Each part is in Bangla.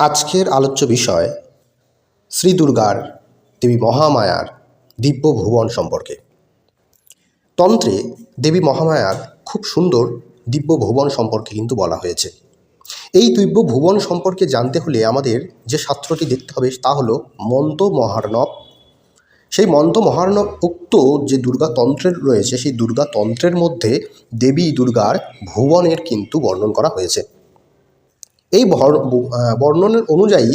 আজকের আলোচ্য বিষয় শ্রী দুর্গার দেবী মহামায়ার দিব্য ভুবন সম্পর্কে। তন্ত্রে দেবী মহামায়ার খুব সুন্দর দিব্য ভুবন সম্পর্কে কিন্তু বলা হয়েছে। এই দিব্য ভুবন সম্পর্কে জানতে হলে আমাদের যে শাস্ত্রটি দেখতে হবে তা হলো মন্ত্র মহার্ণব। সেই মন্ত্র মহার্ণব উক্ত যে দুর্গা তন্ত্রের রয়েছে, সেই দুর্গা তন্ত্রের মধ্যে দেবী দুর্গার ভুবনের কিন্তু বর্ণন করা হয়েছে। এই বর্ণনের অনুযায়ী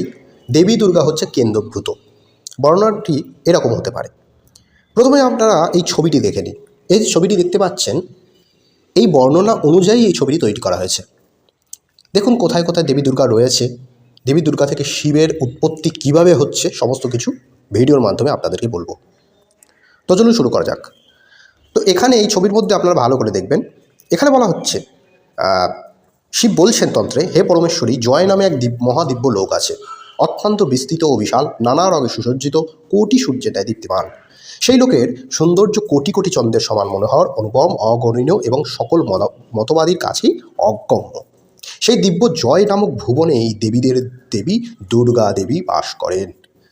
দেবী দুর্গা হচ্ছে কেন্দ্রভূত। বর্ণনাটি এরকম হতে পারে। প্রথমে আপনারা এই ছবিটি দেখে নিন। এই যে ছবিটি দেখতে পাচ্ছেন, এই বর্ণনা অনুযায়ী এই ছবিটি তৈরি করা হয়েছে। দেখুন কোথায় কোথায় দেবী দুর্গা রয়েছে, দেবী দুর্গা থেকে শিবের উৎপত্তি কিভাবে হচ্ছে, সমস্ত কিছু ভিডিওর মাধ্যমে আপনাদেরকে বলবো। তো চলুন শুরু করা যাক। তো এখানে এই ছবির মধ্যে আপনারা ভালো করে দেখবেন, এখানে বলা হচ্ছে শিব বলছেন তন্ত্রে, হে পরমেশ্বরী, জয় নামে এক মহাদিব্য লোক আছে, অত্যন্ত বিস্তৃত ও বিশাল, নানা রঙে সুসজ্জিত, কোটি সূর্যের ন্যায় দীপ্তিমান। সেই লোকের সৌন্দর্য কোটি কোটি চন্দ্রের সমান মনোহর, অনুপম, অগণনীয় এবং সকল মতবাদীর কাছেই অগম্য। সেই দিব্য জয় নামক ভুবনে এই দেবীদের দেবী দুর্গা দেবী বাস করেন।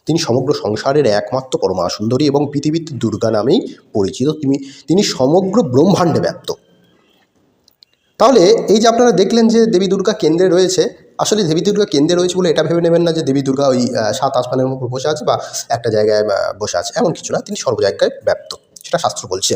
তিনি সমগ্র সংসারের একমাত্র পরমা সুন্দরী এবং পৃথিবীতে দুর্গা নামেই পরিচিত। তিনি সমগ্র ব্রহ্মাণ্ডে ব্যপ্ত। তাহলে এই যে আপনারা দেখলেন যে দেবী দুর্গা কেন্দ্রে রয়েছে, আসলে দেবী দুর্গা কেন্দ্রে রয়েছে বলে এটা ভেবে নেবেন না যে দেবী দুর্গা ওই সাত আসমানের উপর বসে আছে বা একটা জায়গায় বসে আছে, এমন কিছু না। তিনি সর্ব জায়গায় ব্যপ্ত, সেটা শাস্ত্র বলছে।